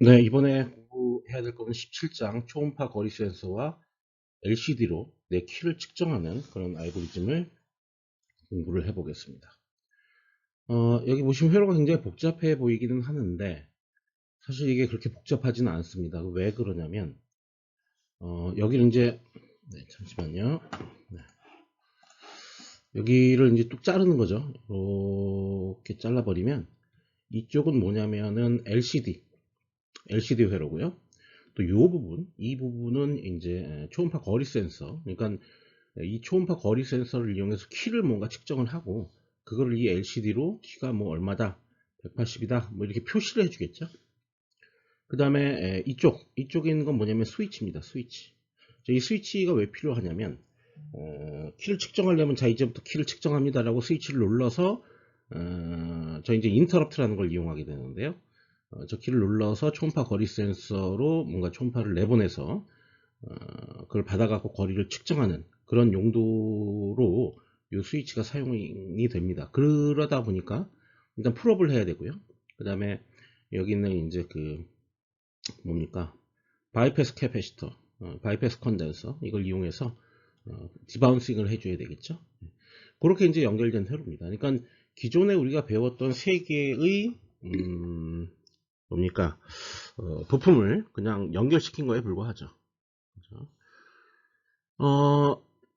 네, 이번에 공부해야 될 거는 17장 초음파 거리 센서와 LCD로 내 키를 측정하는 그런 알고리즘을 공부를 해보겠습니다. 여기 보시면 회로가 굉장히 복잡해 보이기는 하는데 사실 이게 그렇게 복잡하지는 않습니다. 왜 그러냐면 여기를 이제 네, 잠시만요. 네, 여기를 이제 뚝 자르는 거죠. 이렇게 잘라버리면 이쪽은 뭐냐면은 LCD 회로고요. 또 이 부분은 이제 초음파 거리 센서. 그러니까 이 초음파 거리 센서를 이용해서 키를 뭔가 측정을 하고, 그거를 이 LCD로 키가 뭐 얼마다, 180이다, 뭐 이렇게 표시를 해주겠죠. 그 다음에 이쪽에 있는 건 뭐냐면 스위치입니다. 스위치. 이 스위치가 왜 필요하냐면, 키를 측정하려면 자 이제부터 키를 측정합니다라고 스위치를 눌러서 저 이제 인터럽트라는 걸 이용하게 되는데요. 저 키를 눌러서 초음파 거리 센서로 뭔가 초음파를 내보내서 그걸 받아갖고 거리를 측정하는 그런 용도로 이 스위치가 사용이 됩니다. 그러다 보니까 일단 풀업을 해야 되고요. 그 다음에 여기는 이제 그 뭡니까, 바이패스 캐패시터, 바이패스 컨덴서, 이걸 이용해서 디바운싱을 해줘야 되겠죠. 그렇게 이제 연결된 회로입니다. 그러니까 기존에 우리가 배웠던 세 개의 뭡니까, 부품을 그냥 연결시킨 거에 불과하죠. 그렇죠?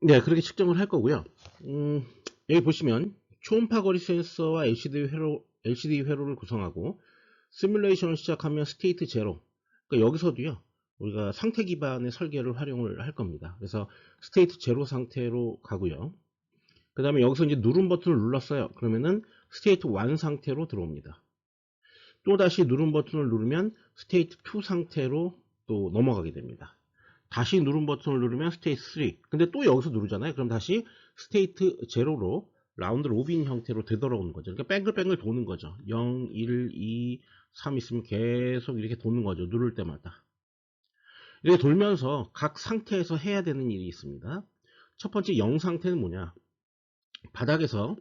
네, 그렇게 측정을 할 거고요. 여기 보시면 초음파 거리 센서와 LCD 회로를 구성하고 시뮬레이션을 시작하면 스테이트 제로. 그러니까 여기서도요, 우리가 상태 기반의 설계를 활용을 할 겁니다. 그래서 스테이트 제로 상태로 가고요. 그 다음에 여기서 이제 누른 버튼을 눌렀어요. 그러면은 스테이트 1 상태로 들어옵니다. 또 다시 누른 버튼을 누르면 스테이트 2 상태로 또 넘어가게 됩니다. 다시 누른 버튼을 누르면 스테이트 3. 근데 또 여기서 누르잖아요. 그럼 다시 스테이트 0로 라운드 로빈 형태로 되돌아오는 거죠. 그러니까 뱅글뱅글 도는 거죠. 0, 1, 2, 3 있으면 계속 이렇게 도는 거죠. 누를 때마다. 이렇게 돌면서 각 상태에서 해야 되는 일이 있습니다. 첫 번째 0 상태는 뭐냐? 바닥에서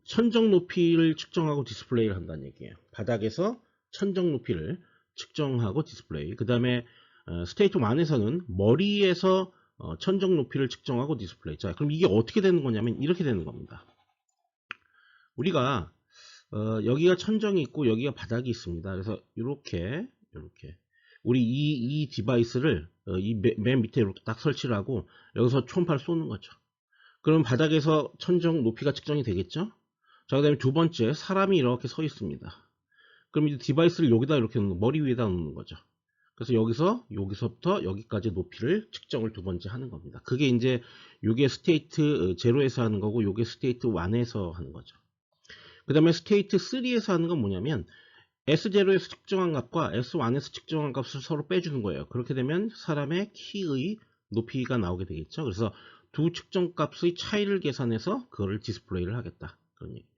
천정 높이를 측정하고 디스플레이를 한다는 얘기예요. 바닥에서 천정 높이를 측정하고 디스플레이. 그 다음에 스테이트 1에서는 머리에서 천정 높이를 측정하고 디스플레이. 자, 그럼 이게 어떻게 되는 거냐면 이렇게 되는 겁니다. 우리가 여기가 천정이 있고 여기가 바닥이 있습니다. 그래서 이렇게 우리 이 디바이스를 이 맨 밑에 이렇게 딱 설치를 하고 여기서 초음파를 쏘는 거죠. 그럼 바닥에서 천정 높이가 측정이 되겠죠? 자, 그 다음에 두 번째, 사람이 이렇게 서 있습니다. 그럼 이제 디바이스를 여기다 이렇게 놓는, 머리 위에다 놓는 거죠. 그래서 여기서부터 여기까지 높이를 측정을 두 번째 하는 겁니다. 그게 이제 요게 스테이트 제로에서 하는 거고 요게 스테이트 1에서 하는 거죠. 그 다음에 스테이트 3에서 하는 건 뭐냐면 S0에서 측정한 값과 S1에서 측정한 값을 서로 빼주는 거예요. 그렇게 되면 사람의 키의 높이가 나오게 되겠죠. 그래서 두 측정 값의 차이를 계산해서 그거를 디스플레이를 하겠다. 그런 얘기입니다.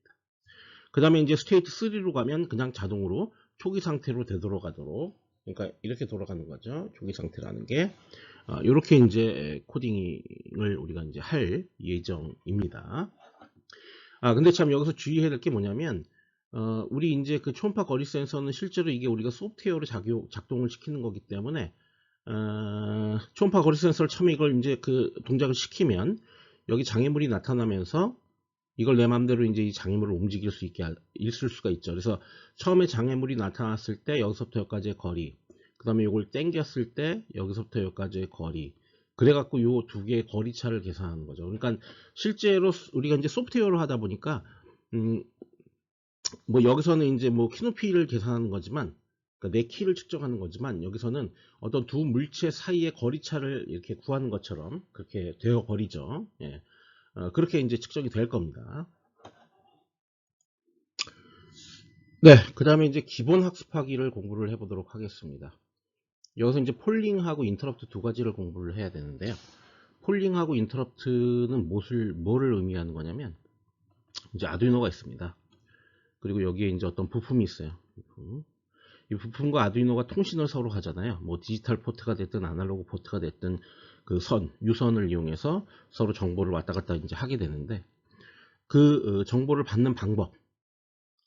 그 다음에 이제 스테이트 3로 가면 그냥 자동으로 초기 상태로 되돌아가도록, 그러니까 이렇게 돌아가는 거죠. 초기 상태라는 게. 이렇게 이제 코딩을 우리가 이제 할 예정입니다. 근데 참 여기서 주의해야 될 게 뭐냐면, 우리 이제 그 초음파 거리 센서는 실제로 이게 우리가 소프트웨어로 작동을 시키는 거기 때문에, 초음파 거리 센서를 처음에 이걸 이제 그 동작을 시키면 여기 장애물이 나타나면서 이걸 내 맘대로 이제 이 장애물을 움직일 수 있게 있을 수가 있죠. 그래서 처음에 장애물이 나타났을 때 여기서부터 여기까지의 거리, 그 다음에 이걸 당겼을 때 여기서부터 여기까지의 거리, 그래갖고 요 두 개의 거리 차를 계산하는 거죠. 그러니까 실제로 우리가 이제 소프트웨어로 하다 보니까 뭐 여기서는 이제 뭐 키높이를 계산하는 거지만, 그러니까 내 키를 측정하는 거지만 여기서는 어떤 두 물체 사이의 거리차를 이렇게 구하는 것처럼 그렇게 되어 버리죠. 예. 그렇게 이제 측정이 될 겁니다. 네, 그 다음에 이제 기본 학습하기를 공부를 해보도록 하겠습니다. 여기서 이제 폴링하고 인터럽트 두 가지를 공부를 해야 되는데요. 폴링하고 인터럽트는 뭐를 의미하는 거냐면, 이제 아두이노가 있습니다. 그리고 여기에 이제 어떤 부품이 있어요. 이 부품과 아두이노가 통신을 서로 하잖아요. 뭐 디지털 포트가 됐든 아날로그 포트가 됐든 그 유선을 이용해서 서로 정보를 왔다 갔다 이제 하게 되는데, 그 정보를 받는 방법,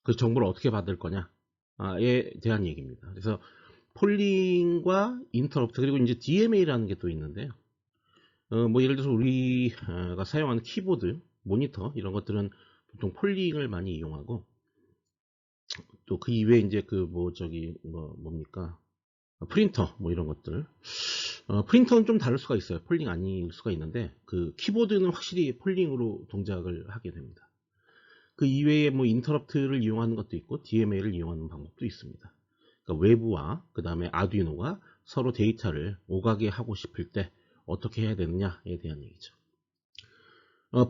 그 정보를 어떻게 받을 거냐, 대한 얘기입니다. 그래서 폴링과 인터럽트 그리고 이제 DMA라는 게 또 있는데요. 뭐 예를 들어서 우리가 사용하는 키보드, 모니터 이런 것들은 보통 폴링을 많이 이용하고 또 그 이외에 이제 그 뭐 저기 뭡니까 프린터 뭐 이런 것들 프린터는 좀 다를 수가 있어요. 폴링 아닐 수가 있는데 그 키보드는 확실히 폴링으로 동작을 하게 됩니다. 그 이외에 뭐 인터럽트를 이용하는 것도 있고 DMA를 이용하는 방법도 있습니다. 그러니까 외부와 그 다음에 아두이노가 서로 데이터를 오가게 하고 싶을 때 어떻게 해야 되느냐에 대한 얘기죠.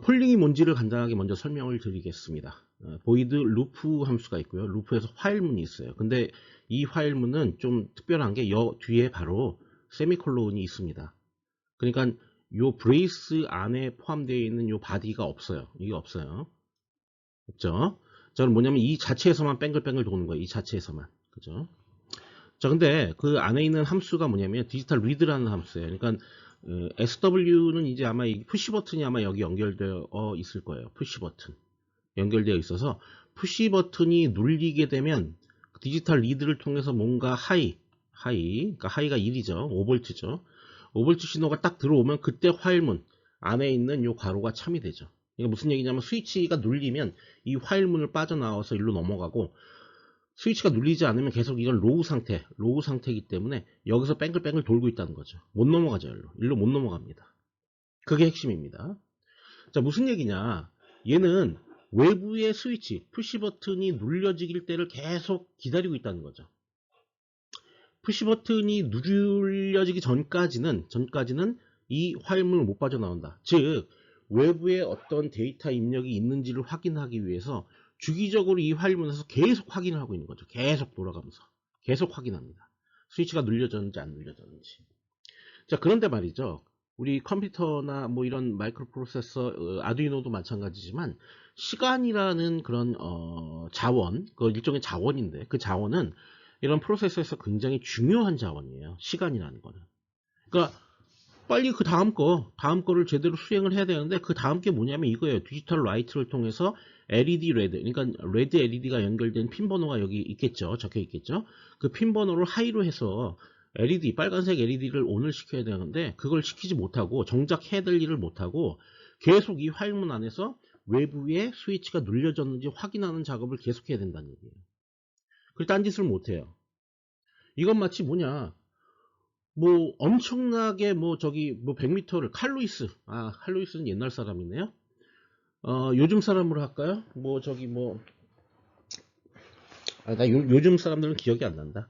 폴링이 뭔지를 간단하게 먼저 설명을 드리겠습니다. 보이드 루프 함수가 있고요. 루프에서 화일문이 있어요. 근데 이 화일문은 좀 특별한 게 뒤에 바로 세미콜론이 있습니다. 그러니까 요 브레이스 안에 포함되어 있는 요 바디가 없어요. 이게 없어요. 없죠? 저는 뭐냐면 이 자체에서만 뱅글뱅글 도는 거예요. 이 자체에서만. 그죠? 자, 근데 그 안에 있는 함수가 뭐냐면 디지털 리드라는 함수예요. 그러니까 SW는 이제 아마 이 푸시 버튼이 아마 여기 연결되어 있을 거예요. 푸시 버튼. 연결되어 있어서 푸시 버튼이 눌리게 되면 디지털 리드를 통해서 뭔가 그러니까 하이가 1이죠. 5V죠. 5V 신호가 딱 들어오면 그때 화일문 안에 있는 요 괄호가 참이 되죠. 이게 무슨 얘기냐면 스위치가 눌리면 이 화일문을 빠져나와서 일로 넘어가고 스위치가 눌리지 않으면 계속 이건 로우 상태이기 때문에 여기서 뺑글뺑글 돌고 있다는 거죠. 못 넘어가죠. 일로 못 넘어갑니다. 그게 핵심입니다. 자, 무슨 얘기냐. 얘는 외부의 스위치, 푸시 버튼이 눌려지길 때를 계속 기다리고 있다는 거죠. 푸시 버튼이 눌려지기 전까지는 이 화일문을 못 빠져나온다. 즉, 외부에 어떤 데이터 입력이 있는지를 확인하기 위해서 주기적으로 이 화일문에서 계속 확인을 하고 있는 거죠. 계속 돌아가면서. 계속 확인합니다. 스위치가 눌려졌는지 안 눌려졌는지. 자, 그런데 말이죠. 우리 컴퓨터나 뭐 이런 마이크로 프로세서, 아두이노도 마찬가지지만 시간이라는 그런 자원, 그 일종의 자원인데 그 자원은 이런 프로세서에서 굉장히 중요한 자원이에요. 시간이라는 거는. 그러니까 빨리 그 다음 거를 제대로 수행을 해야 되는데 그 다음 게 뭐냐면 이거예요. 디지털 라이트를 통해서 LED 레드, 그러니까 레드 LED가 연결된 핀 번호가 여기 있겠죠. 적혀 있겠죠. 그 핀 번호를 하이로 해서 LED, 빨간색 LED를 ON을 시켜야 되는데 그걸 시키지 못하고 정작 해야 될 일을 못하고 계속 이 화일문 안에서 외부에 스위치가 눌려졌는지 확인하는 작업을 계속해야 된다는 얘기예요. 그걸 딴짓을 못해요. 이건 마치 뭐냐, 뭐 엄청나게 뭐 저기 뭐 100m를 칼루이스는 옛날 사람이네요. 요즘 사람으로 할까요? 뭐 저기 뭐 나 요즘 사람들은 기억이 안 난다.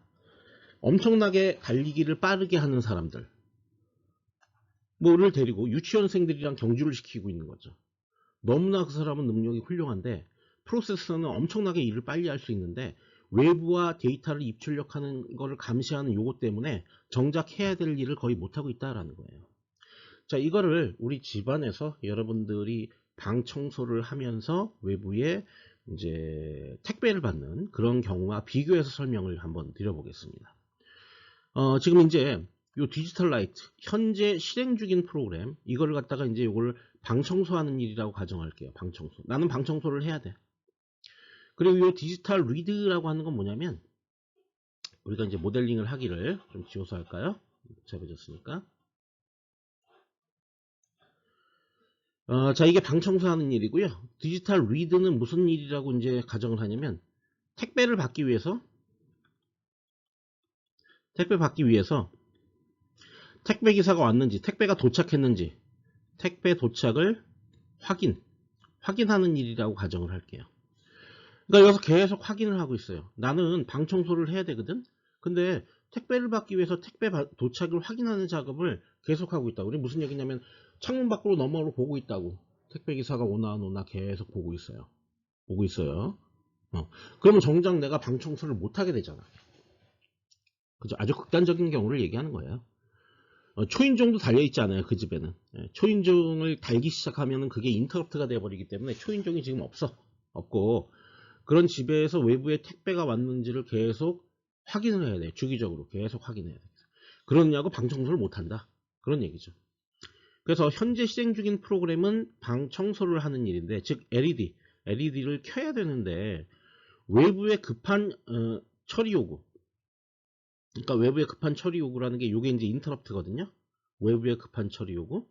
엄청나게 달리기를 빠르게 하는 사람들 뭐를 데리고 유치원생들이랑 경주를 시키고 있는 거죠. 너무나 그 사람은 능력이 훌륭한데 프로세서는 엄청나게 일을 빨리 할 수 있는데 외부와 데이터를 입출력하는 것을 감시하는 요거 때문에 정작 해야 될 일을 거의 못하고 있다라는 거예요. 자, 이거를 우리 집안에서 여러분들이 방 청소를 하면서 외부에 이제 택배를 받는 그런 경우와 비교해서 설명을 한번 드려보겠습니다. 지금 이제 요 디지털 라이트 현재 실행 중인 프로그램 이거를 갖다가 이제 요거를 방 청소하는 일이라고 가정할게요. 방 청소. 나는 방 청소를 해야 돼. 그리고 요 디지털 리드라고 하는 건 뭐냐면 우리가 이제 모델링을 하기를 좀 지워서 할까요? 복잡해졌으니까. 자, 이게 방 청소하는 일이고요. 디지털 리드는 무슨 일이라고 이제 가정을 하냐면 택배를 받기 위해서 택배 기사가 왔는지 택배가 도착했는지 택배 도착을 확인하는 일이라고 가정을 할게요. 그러니까 여기서 계속 확인을 하고 있어요. 나는 방 청소를 해야 되거든. 근데 택배를 받기 위해서 택배 도착을 확인하는 작업을 계속하고 있다. 우리 무슨 얘기냐면 창문 밖으로 너머로 보고 있다고. 택배 기사가 오나 안 오나 계속 보고 있어요. 그러면 정작 내가 방 청소를 못 하게 되잖아. 그죠? 아주 극단적인 경우를 얘기하는 거예요. 초인종도 달려있지 않아요. 그 집에는. 초인종을 달기 시작하면 그게 인터럽트가 돼버리기 때문에 초인종이 지금 없고 그런 집에서 외부에 택배가 왔는지를 계속 확인을 해야 돼. 주기적으로 계속 확인해야 돼. 그러냐고 방 청소를 못한다. 그런 얘기죠. 그래서 현재 실행 중인 프로그램은 방 청소를 하는 일인데 즉 LED를 켜야 되는데 외부에 급한 처리 요구. 그러니까 외부의 급한 처리 요구라는 게 요게 이제 인터럽트거든요. 외부의 급한 처리 요구.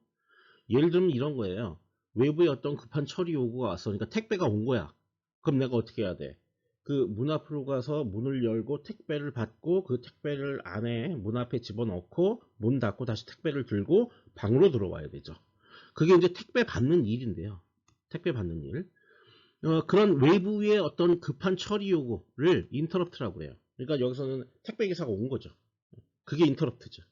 예를 들면 이런 거예요. 외부에 어떤 급한 처리 요구가 왔어. 그러니까 택배가 온 거야. 그럼 내가 어떻게 해야 돼? 그 문 앞으로 가서 문을 열고 택배를 받고 그 택배를 안에 문 앞에 집어넣고 문 닫고 다시 택배를 들고 방으로 들어와야 되죠. 그게 이제 택배 받는 일인데요. 택배 받는 일. 그런 외부의 어떤 급한 처리 요구를 인터럽트라고 해요. 그러니까 여기서는 택배 기사가 온 거죠. 그게 인터럽트죠.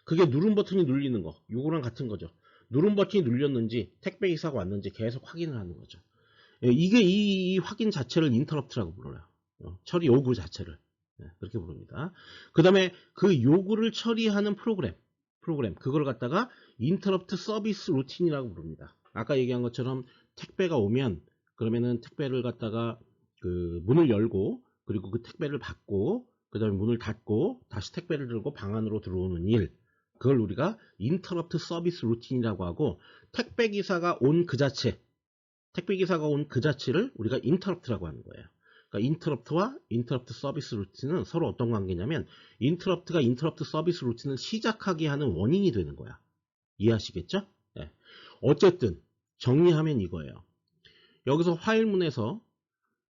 그게 누른 버튼이 눌리는 거, 요거랑 같은 거죠. 누른 버튼이 눌렸는지 택배 기사가 왔는지 계속 확인을 하는 거죠. 이게 이 확인 자체를 인터럽트라고 불러요. 처리 요구 자체를. 그렇게 부릅니다. 그 다음에 그 요구를 처리하는 프로그램 그걸 갖다가 인터럽트 서비스 루틴이라고 부릅니다. 아까 얘기한 것처럼 택배가 오면 그러면은 택배를 갖다가 그 문을 열고 그리고 그 택배를 받고 그 다음에 문을 닫고 다시 택배를 들고 방 안으로 들어오는 일, 그걸 우리가 인터럽트 서비스 루틴이라고 하고, 택배 기사가 온 그 자체를 우리가 인터럽트라고 하는 거예요. 그러니까 인터럽트와 인터럽트 서비스 루틴은 서로 어떤 관계냐면, 인터럽트가 인터럽트 서비스 루틴을 시작하게 하는 원인이 되는 거야. 이해하시겠죠? 네. 어쨌든 정리하면 이거예요. 여기서 파일문에서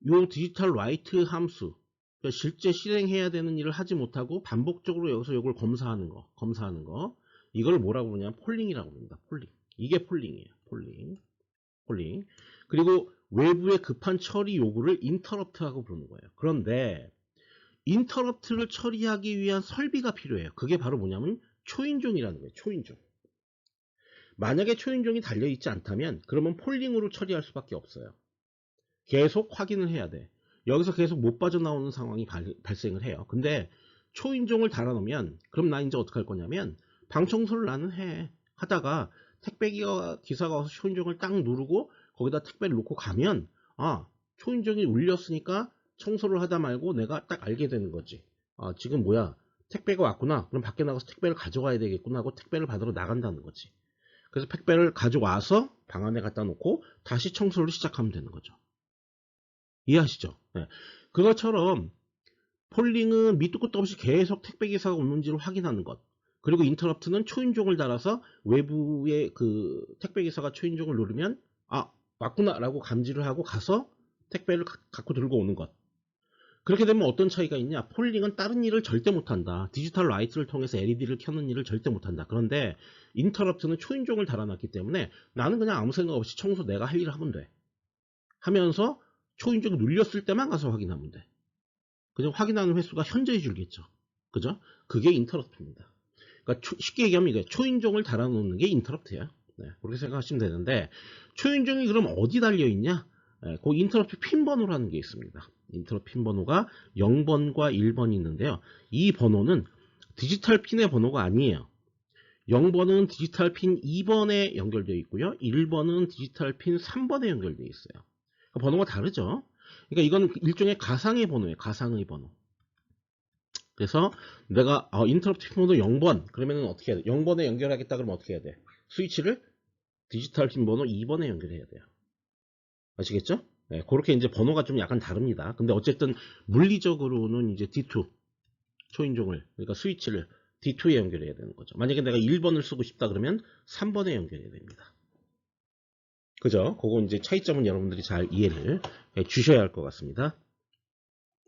이 디지털 라이트 함수, 그러니까 실제 실행해야 되는 일을 하지 못하고 반복적으로 여기서 이걸 검사하는 거, 이걸 뭐라고 그러냐면 폴링이라고 합니다. 폴링. 이게 폴링이에요. 폴링. 그리고 외부의 급한 처리 요구를 인터럽트라고 부르는 거예요. 그런데 인터럽트를 처리하기 위한 설비가 필요해요. 그게 바로 뭐냐면 초인종이라는 거예요. 초인종. 만약에 초인종이 달려있지 않다면 그러면 폴링으로 처리할 수밖에 없어요. 계속 확인을 해야 돼. 여기서 계속 못 빠져나오는 상황이 발생을 해요. 근데 초인종을 달아놓으면 그럼 나 이제 어떻게 할 거냐면 방 청소를 나는 하다가 택배 기사가 와서 초인종을 딱 누르고 거기다 택배를 놓고 가면, 아, 초인종이 울렸으니까 청소를 하다 말고 내가 딱 알게 되는 거지. 아, 지금 뭐야, 택배가 왔구나. 그럼 밖에 나가서 택배를 가져가야 되겠구나 하고 택배를 받으러 나간다는 거지. 그래서 택배를 가져와서 방 안에 갖다 놓고 다시 청소를 시작하면 되는 거죠. 이해하시죠? 네. 그것처럼 폴링은 밑도 끝도 없이 계속 택배 기사가 오는지를 확인하는 것. 그리고 인터럽트는 초인종을 달아서 외부의 그 택배 기사가 초인종을 누르면, 아, 왔구나 라고 감지를 하고 가서 택배를 갖고 들고 오는 것. 그렇게 되면 어떤 차이가 있냐? 폴링은 다른 일을 절대 못한다. 디지털 라이트를 통해서 LED를 켜는 일을 절대 못한다. 그런데 인터럽트는 초인종을 달아놨기 때문에 나는 그냥 아무 생각 없이 청소 내가 할 일을 하면 돼. 하면서 초인종 눌렸을 때만 가서 확인하면 돼. 그냥 확인하는 횟수가 현저히 줄겠죠. 그죠? 그게 인터럽트입니다. 그러니까 쉽게 얘기하면 이게 초인종을 달아놓는 게 인터럽트예요. 네, 그렇게 생각하시면 되는데, 초인종이 그럼 어디 달려있냐? 네, 그 인터럽트 핀 번호라는 게 있습니다. 인터럽트 핀 번호가 0번과 1번이 있는데요. 이 번호는 디지털 핀의 번호가 아니에요. 0번은 디지털 핀 2번에 연결되어 있고요. 1번은 디지털 핀 3번에 연결되어 있어요. 그러니까 번호가 다르죠. 그러니까 이건 일종의 가상의 번호예요. 가상의 번호. 그래서 내가 인터럽트 핀 번호 0번 그러면 어떻게 해야 돼? 0번에 연결하겠다 그러면 어떻게 해야 돼? 스위치를 디지털 핀 번호 2번에 연결해야 돼요. 아시겠죠? 네, 그렇게 이제 번호가 좀 약간 다릅니다. 근데 어쨌든 물리적으로는 이제 D2 초인종을, 그러니까 스위치를 D2에 연결해야 되는 거죠. 만약에 내가 1번을 쓰고 싶다 그러면 3번에 연결해야 됩니다. 그죠? 그거 이제 차이점은 여러분들이 잘 이해를 해 주셔야 할 것 같습니다.